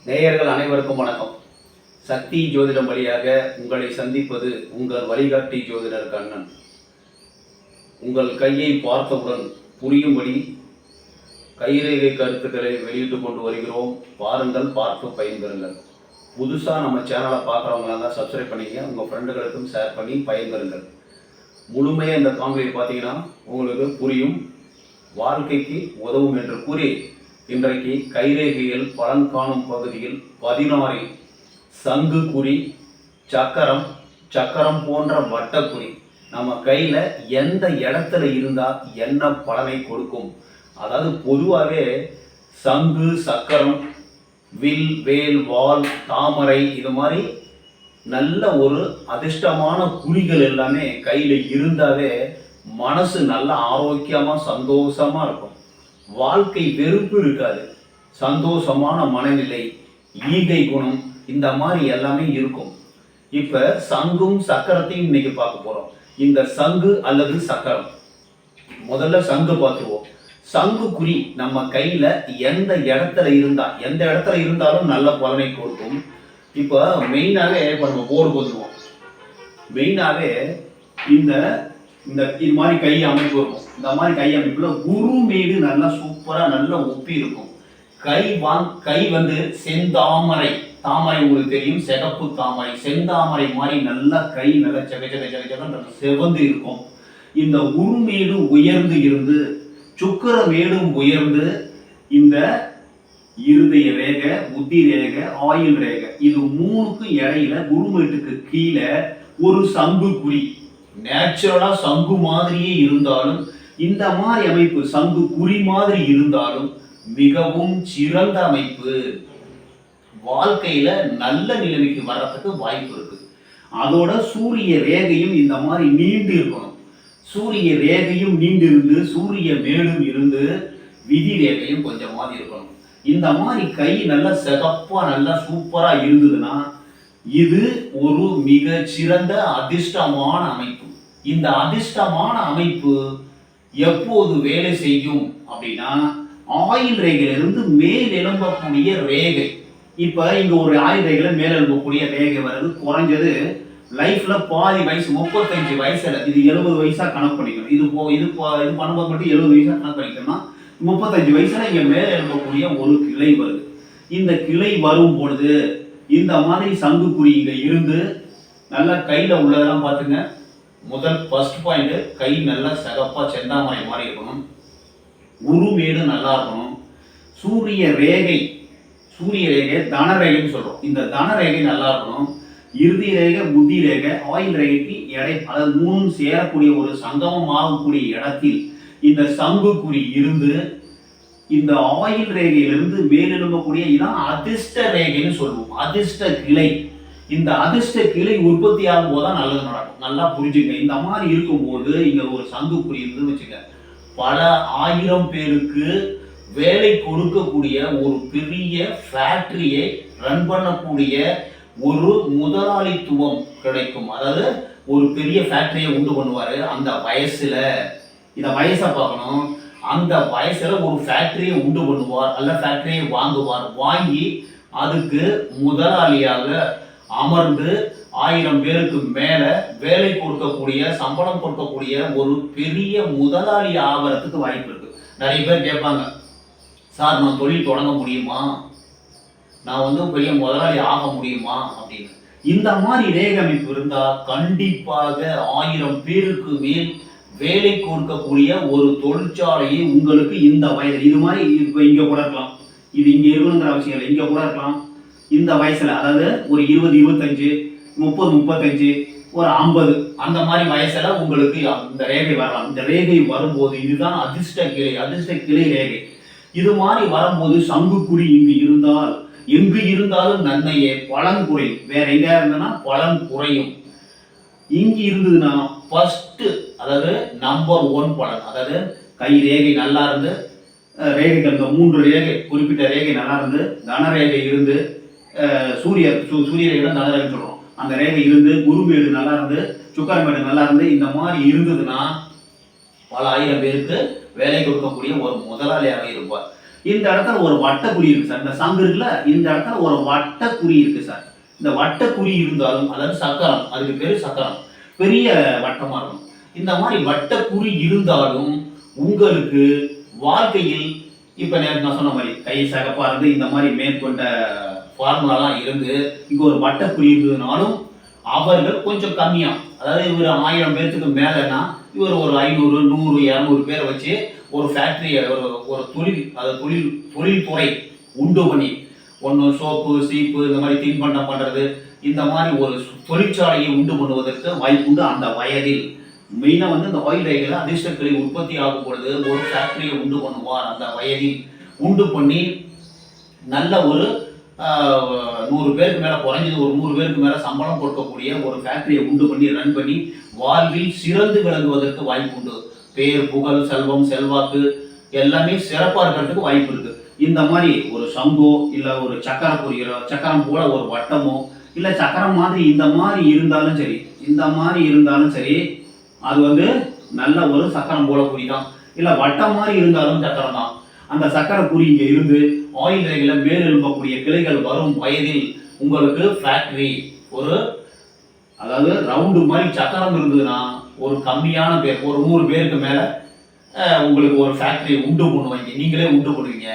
நேயர்கள் அனைவருக்கும் வணக்கம். சக்தி ஜோதிடம் வழியாக உங்களை சந்திப்பது உங்கள் வழிகாட்டி ஜோதிடர் கண்ணன். உங்கள் கையை பார்த்தவுடன் புரியும்படி கைரேகை கருத்துக்களை வெளியிட்டு கொண்டு வருகிறோம். பாருங்கள், பார்த்து பயன்பெறுங்கள். புதுசாக நம்ம சேனலை பார்க்குறவங்களாம் தான் சப்ஸ்கிரைப் பண்ணிங்க, உங்கள் ஃப்ரெண்டுகளுக்கும் ஷேர் பண்ணி பயன்பெறுங்கள். முழுமையாக இந்த காணொலியை பார்த்தீங்கன்னா உங்களுக்கு புரியும், வாழ்க்கைக்கு உதவும் என்று கூறி இன்றைக்கு கைரேகையில் பலன் காணும் பகுதியில் 16 சங்கு குறி, சக்கரம் போன்ற வட்டக்குறி நம்ம கையில் எந்த இடத்துல இருந்தால் என்ன பலனை கொடுக்கும். அதாவது பொதுவாகவே சங்கு, சக்கரம், வில், வேல், வால், தாமரை இது மாதிரி நல்ல ஒரு அதிர்ஷ்டமான குறிகள் எல்லாமே கையில் இருந்தாவே மனசு நல்ல ஆரோக்கியமாக சந்தோஷமாக இருக்கும். வாழ்க்கை வெறுப்பு இருக்காது, சந்தோஷமான மனநிலை, ஈகை குணம் இந்த மாதிரி எல்லாமே இருக்கும். இப்போ சங்கும் சக்கரத்தையும் இன்னைக்கு பார்க்க போகிறோம். இந்த சங்கு அல்லது சக்கரம், முதல்ல சங்கு பார்த்துருவோம். சங்கு குறி நம்ம கையில் எந்த இடத்துல இருந்தாலும் நல்ல பலனை கொடுக்கும். இப்போ மெயினாகவே இப்போ நம்ம போர்டு போட்டுருவோம். மெயினாகவே இந்த இது மாதிரி கை அமைப்பு இருக்கும். இந்த மாதிரி கை அமைப்புல குரு மீது நல்லா சூப்பராக நல்ல ஒப்பி இருக்கும். கை வந்து செந்தாமரை, தாமரை உங்களுக்கு தெரியும், சிகப்பு தாமரை, செந்தாமரை மாதிரி நல்லா கை நல்லா செக செவந்து இருக்கும். இந்த உருமேடு உயர்ந்து இருந்து சுக்கர மேடும் உயர்ந்து இந்த இருதய ரேகை, புத்தி ரேகை, ஆயுள் ரேகை இது மூணுக்கும் இடையில குருமேட்டுக்கு கீழே ஒரு சங்கு குறி, நேச்சுரலா சங்கு மாதிரியே இருந்தாலும் இந்த மாதிரி அமைப்பு சங்கு குறி மாதிரி இருந்தாலும் மிகவும் சிறந்த அமைப்பு. வாழ்க்கையில நல்ல நிலைமைக்கு வர்றதுக்கு வாய்ப்பு இருக்கு. அதோட சூரிய ரேகையும் இந்த மாதிரி நீண்டு இருக்கணும். சூரிய ரேகையும் நீண்டு இருந்து சூரிய மேலும் இருந்து விதி ரேகையும் கொஞ்சமாவது இருக்கணும். இந்த மாதிரி கை நல்லா சிகப்பா நல்லா சூப்பரா இருந்ததுன்னா இது ஒரு மிக சிறந்த அதிர்ஷ்டமான அமைப்பு. இந்த அதிர்ஷ்டமான அமைப்பு எப்போது வேலை செய்யும் அப்படின்னா ஆயுள் ரேகையிலிருந்து மேல் எழும்பக்கூடிய ரேகை. இப்ப இங்க ஒரு ஆயுள் ரேகையில மேல் எழும்பக்கூடிய ரேகை வருது. குறைஞ்சது லைஃப்ல பாதி வயசு 35 வயசுல, இது 70 வயசா கணக்கு பண்ணிக்கணும். இது பண்ணும்போது மட்டும் 70 வயசா கணக்கு பண்ணிக்கணும்னா 35 வயசுல இங்க மேல எழும்பக்கூடிய ஒரு கிளை வருது. இந்த கிளை வரும் பொழுது இந்த மாதிரி சங்கு குறி இங்க இருந்து நல்லா கையில உள்ளதெல்லாம் பார்த்துங்க. முதல் ஃபர்ஸ்ட் பாயிண்ட், கை நல்லா சிகப்பா செந்தாமரை மாதிரி இருக்கணும். குருமேடு நல்லா இருக்கணும். சூரிய ரேகை தனரேகைன்னு சொல்றோம். இந்த தனரேகை நல்லா இருக்கணும். இறுதி ரேகை, புத்தி ரேகை, ஆயுள் ரேகைக்கு அதாவது மூணும் சேரக்கூடிய ஒரு சங்கமம் ஆகக்கூடிய இடத்தில் இந்த சங்கு குறி இருந்து இந்த ஆயுள் ரேகையிலிருந்து மேலெழும்பக்கூடிய இதான் அதிர்ஷ்ட ரேகைன்னு சொல்லுவோம். அதிர்ஷ்ட கிளை. இந்த அதிர்ஷ்ட கிளை உற்பத்தி ஆகும் போதுதான் நல்லது நடக்கும். நல்லா புரிஞ்சுங்க. இந்த மாதிரி இருக்கும்போது இங்க ஒரு சங்கு குறி இருந்து வச்சுக்க, பல ஆயிரம் பேருக்கு வேலை கொடுக்கக்கூடிய ஒரு பெரிய ஃபேக்டரியை ரன் பண்ணக்கூடிய ஒரு முதலாளித்துவம் கிடைக்கும். அதாவது ஒரு பெரிய ஃபேக்டரியை உண்டு பண்ணுவாரு. அந்த வயசுல, இந்த வயசை பார்க்கணும், அந்த வயசுல ஒரு ஃபேக்டரியை உண்டு பண்ணுவார், அல்ல ஃபேக்டரியை வாங்குவார். வாங்கி அதுக்கு முதலாளியாக அமர்ந்து 1000 பேருக்கு மேல வேலை கொடுக்கக்கூடிய, சம்பளம் கொடுக்கக்கூடிய ஒரு பெரிய முதலாளி ஆகிறதுக்கு வாய்ப்பு இருக்கு. நிறைய பேர் கேட்பாங்க, சார் நான் தொழில் தொடங்க முடியுமா, நான் பெரிய முதலாளி ஆக முடியுமா அப்படின்னு. இந்த மாதிரி ரேகை அமைப்பு இருந்தா கண்டிப்பாக 1000 பேருக்கு மேல் வேலை கொடுக்கக்கூடிய ஒரு தொழிற்சாலையை உங்களுக்கு இந்த வயது, இது மாதிரி இப்போ இங்க கூட இருக்கலாம், இது இங்க இருக்கணுங்கிற அவசியம் இல்லை, இங்க கூட இருக்கலாம். இந்த வயசுல அதாவது ஒரு 20, 25, 30, 35, ஒரு 50 அந்த மாதிரி வயசுல உங்களுக்கு இந்த ரேகை வரலாம். இந்த ரேகை வரும்போது இதுதான் அதிர்ஷ்ட கிளை ரேகை. இது மாதிரி வரும்போது சங்கு குறி எங்கு இருந்தாலும் நன்மையே, பலன் குறையும். வேற எங்க இருந்ததுன்னா பலன் குறையும். இங்கு இருந்ததுன்னா ஃபர்ஸ்ட், அதாவது நம்பர் 1 பலன். அதாவது கை ரேகை நல்லா இருந்து, ரேகைகள் இந்த 3 ரேகை, குறிப்பிட்ட ரேகை நல்லா இருந்து, தனரேகை இருந்து, சூரிய ரேகை தான் தனரேகைன்னு சொல்றோம். அந்த ரேகை இருந்து குருமேடு நல்லா இருந்து சுக்கரமேடு நல்லா இருந்து இந்த மாதிரி இருந்ததுன்னா பல ஆயிரம் பேருக்கு வேலை கொடுக்கக்கூடிய ஒரு முதலாளியாக இருப்பார். இந்த இடத்துல ஒரு வட்டக்குறி இருக்கு சார். இந்த சங்கு இருக்குல்ல, இந்த இடத்துல ஒரு வட்டக்குறி இருக்கு சார். இந்த வட்டக்குறி இருந்தாலும், அதாவது சக்கரம், அதுக்கு பேரு சக்கரம், பெரிய வட்டமா இருக்கும். இந்த மாதிரி வட்டக்குறி இருந்தாலும் உங்களுக்கு வாழ்க்கையில் இப்ப நான் சொன்ன மாதிரி கை சகப்பா இருந்து இந்த மாதிரி மேற்கொண்ட ஃபார்முலாலாம் இருந்து இங்க ஒரு வட்டக்குறி இருந்ததுனாலும் அவர்கள் கொஞ்சம் கம்மியா, அதாவது இவர் 1000 பேர்த்துக்கு மேலனா இவர் ஒரு 500 100 200 பேரை வச்சு ஒரு ஃபேக்டரியை ஒரு தொழில், அதாவது தொழில்துறை உண்டு பண்ணி ஒன்று சோப்பு சீப்பு இந்த மாதிரி தின்பண்டம் பண்றது, இந்த மாதிரி ஒரு தொழிற்சாலையை உண்டு பண்ணுவதற்கு வாய்ப்புண்டு. அந்த வயதில் மெயினாக வந்து இந்த ஆயில் ரேகையில் அதிர்ஷ்டக்களை உற்பத்தி ஆகும் பொழுது ஒரு ஃபேக்டரியை உண்டு பண்ணுவார். அந்த வயதில் உண்டு பண்ணி நல்ல ஒரு 100 பேருக்கு மேலே, குறைஞ்சது ஒரு 100 பேருக்கு மேலே சம்பளம் கொடுக்கக்கூடிய ஒரு ஃபேக்டரியை உண்டு பண்ணி ரன் பண்ணி வாழ்வில் சிறந்து விளங்குவதற்கு வாய்ப்பு உண்டு. பேர் புகழ் செல்வம் செல்வாக்கு எல்லாமே சிறப்பாக இருக்கிறதுக்கு வாய்ப்பு இருக்கு. இந்த மாதிரி ஒரு சங்கோ இல்லை ஒரு சக்கரம் போல ஒரு வட்டமோ இல்லை சக்கரம் மாதிரி இந்த மாதிரி இருந்தாலும் சரி, இந்த மாதிரி இருந்தாலும் சரி, அது வந்து நல்ல ஒரு சக்கரம் போல குறி தான். இல்லை வட்டம் மாதிரி இருந்தாலும் சக்கரம் தான். அந்த சக்கர குறி இங்கே இருந்து ஆயில் ரேகையில் மேல் எழும்பக்கூடிய கிளைகள் வரும் வயதில் உங்களுக்கு ஃபேக்டரி ஒரு, அதாவது ரவுண்டு மாதிரி சக்கரம் இருந்ததுன்னா ஒரு கம்மியான பேர், ஒரு 100 பேருக்கு மேலே உங்களுக்கு ஒரு ஃபேக்டரியை உண்டு பண்ணுவீங்க, நீங்களே உண்டு பண்ணுவீங்க.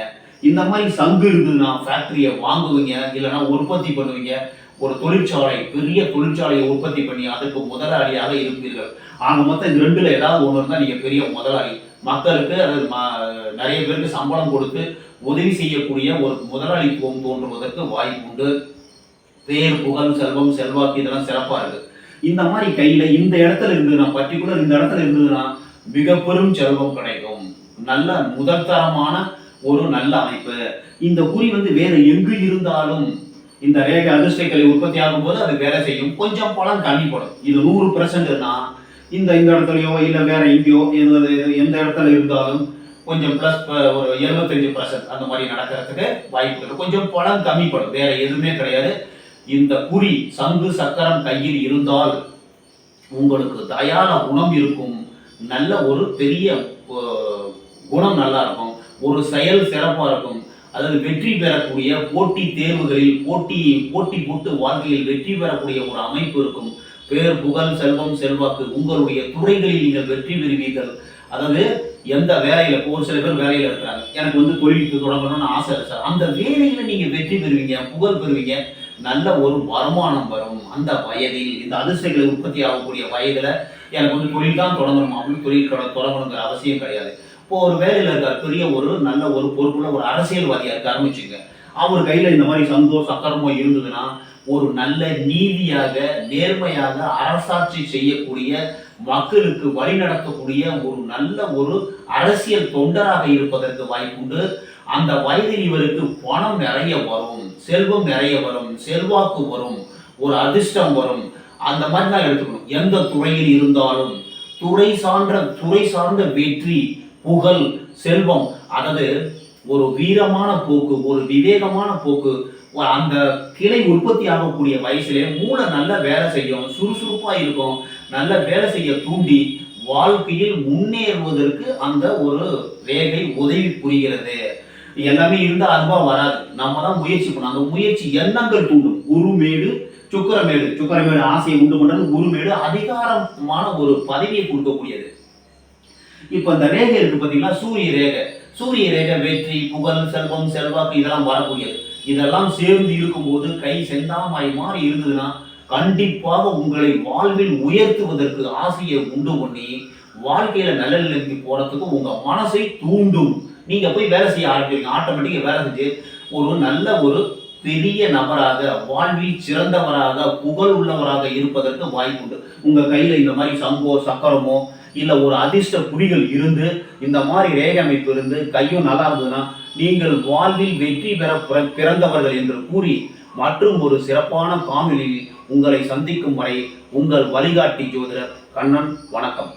இந்த மாதிரி சங்கு இருந்ததுன்னா ஃபேக்டரியை வாங்குவீங்க, இல்லைன்னா உற்பத்தி பண்ணுவீங்க. ஒரு தொழிற்சாலை, பெரிய தொழிற்சாலையை உற்பத்தி பண்ணி அதுக்கு முதலாளியாக இருப்பீர்கள். ஆக மொத்தம் இந்த ரெண்டுல ஏதாவது ஒன்று இருந்தால் நீங்கள் பெரிய முதலாளி, மக்களுக்கு அதாவது நிறைய பேருக்கு சம்பளம் கொடுத்து உதவி செய்யக்கூடிய ஒரு முதலாளித்துவம் தோன்றுவதற்கு வாய்ப்பு உண்டு. பேர் புகழ் செல்வம் செல்வாக்கு இதெல்லாம் சிறப்பாக இருக்கு. இந்த மாதிரி கையில இந்த இடத்துல இருந்ததுன்னா, பர்டிகுலர் இந்த இடத்துல இருந்ததுன்னா மிக பெரும் செல்வம் கிடைக்கும். நல்ல முதற்தரமான ஒரு நல்ல அமைப்பு. இந்த குறி வந்து வேற எங்கு இருந்தாலும் இந்த ரேகை அதிர்ஷ்டக்களை உற்பத்தி ஆகும் போது அது வேலை செய்யும். கொஞ்சம் பலன் கம்மிப்படும். இது 100%னா இந்த இடத்துலையோ இல்லை வேற எங்கேயோ எந்த இடத்துல இருந்தாலும் கொஞ்சம் பிளஸ் ஒரு 75% அந்த மாதிரி நடக்கிறதுக்கு வாய்ப்பு இருக்கு. கொஞ்சம் பலன் கம்மிப்படும், வேற எதுவுமே கிடையாது. இந்த குறி சங்கு சக்கரம் கையில் இருந்தால் உங்களுக்கு தயார குணம் இருக்கும். நல்ல ஒரு பெரிய குணம் நல்லா இருக்கும். ஒரு செயல் சிறப்பாக இருக்கும். அதாவது வெற்றி பெறக்கூடிய போட்டி தேர்வுகளில் போட்டி போட்டு வாழ்க்கையில் வெற்றி பெறக்கூடிய ஒரு அமைப்பு இருக்கும். பேர் புகழ் செல்வம் செல்வாக்கு உங்களுடைய துறைகளில் நீங்கள் வெற்றி பெறுவீர்கள். அதாவது எந்த வேலையில, ஒரு சில பேர் வேலையில இருக்கிறாங்க, எனக்கு வந்து தொழிலுக்கு தொடங்கணும்னு ஆசை இருக்கு சார், அந்த வேலையில நீங்க வெற்றி பெறுவீங்க, புகழ் பெறுவீங்க, நல்ல ஒரு வருமானம் வரும். அந்த வயதில் இந்த அதிர்ஷ்டங்களை உற்பத்தி ஆகக்கூடிய வயதுல எனக்கு வந்து தொழில் தான் தொடங்கணும் அப்படின்னு தொழில் தொடங்கணுங்கிற அவசியம் கிடையாது. இப்போ ஒரு வேலையில இருக்கார், பெரிய ஒரு நல்ல ஒரு பொறுப்புள்ள ஒரு அரசியல்வாதியா இருக்காருன்னு வச்சுங்க, அவர் கையில இந்த மாதிரி சந்தோ சக்கரமோ இருந்ததுன்னா ஒரு நல்ல நீதியாக நேர்மையாக அரசாட்சி செய்யக்கூடிய, மக்களுக்கு வழி நடத்தக்கூடிய ஒரு நல்ல ஒரு அரசியல் தொண்டராக இருப்பதற்கு வாய்ப்புண்டு. அந்த வயதில் இவருக்கு பணம் நிறைய வரும், செல்வம் நிறைய வரும், செல்வாக்கு வரும், ஒரு அதிர்ஷ்டம் வரும். அந்த மாதிரி தான் எடுத்துக்கணும். எந்த துறையில் இருந்தாலும் துறை சார்ந்த வெற்றி புகழ் செல்வம், அதாவது ஒரு வீரமான போக்கு, ஒரு விவேகமான போக்கு, அந்த கிளை உற்பத்தி ஆகக்கூடிய வயசுல மூளை நல்ல வேலை செய்யும், சுறுசுறுப்பா இருக்கும், நல்ல வேலை செய்ய தூண்டி வாழ்க்கையில் முன்னேறுவதற்கு அந்த ஒரு ரேகை உதவி புரிகிறது. எல்லாமே இருந்தா அதுவா வராது, நம்ம தான் முயற்சி பண்ணணும். அந்த முயற்சி எண்ணங்கள் தூண்டும். குருமேடு சுக்கரமேடு ஆசையை உண்டு பண்றது, குருமேடு அதிகாரமான ஒரு பதவியை கொடுக்கக்கூடியது. இப்ப இந்த ரேகை இருக்கு பாத்தீங்கன்னா, சூரிய ரேகை வெற்றி புகழ் செல்வம் செல்வாக்கு இதெல்லாம் வரக்கூடியது. இதெல்லாம் சேர்ந்து இருக்கும்போது கை செந்தாமாய் மாறி இருந்ததுன்னா கண்டிப்பாக உங்களை வாழ்வில் உயர்த்துவதற்கு ஆசையை உண்டு பண்ணி வாழ்க்கையில நல்ல நிலைக்கு போறதுக்கு உங்க மனசை தூண்டும். நீங்க போய் வேலை செய்ய ஆரம்பிப்பீங்க. ஆட்டோமேட்டிக்கா வேலை செஞ்சு ஒரு நல்ல ஒரு பெரிய நபராக, வாழ்வில் சிறந்தவராக, புகழ் உள்ளவராக இருப்பதற்கு வாய்ப்புண்டு. உங்க கையில இந்த மாதிரி சங்கோ சக்கரமோ இல்ல ஒரு அதிர்ஷ்ட குறிகள் இருந்து இந்த மாதிரி ரேகை அமைப்பு இருந்து கையும் நல்லா இருந்ததுன்னா நீங்கள் வாழ்வில் வெற்றி பெற பிறந்தவர்கள் என்று கூறி மற்றும் ஒரு சிறப்பான காணொளியில் உங்களை சந்திக்கும் வரை உங்கள் வழிகாட்டி ஜோதிடர் கண்ணன். வணக்கம்.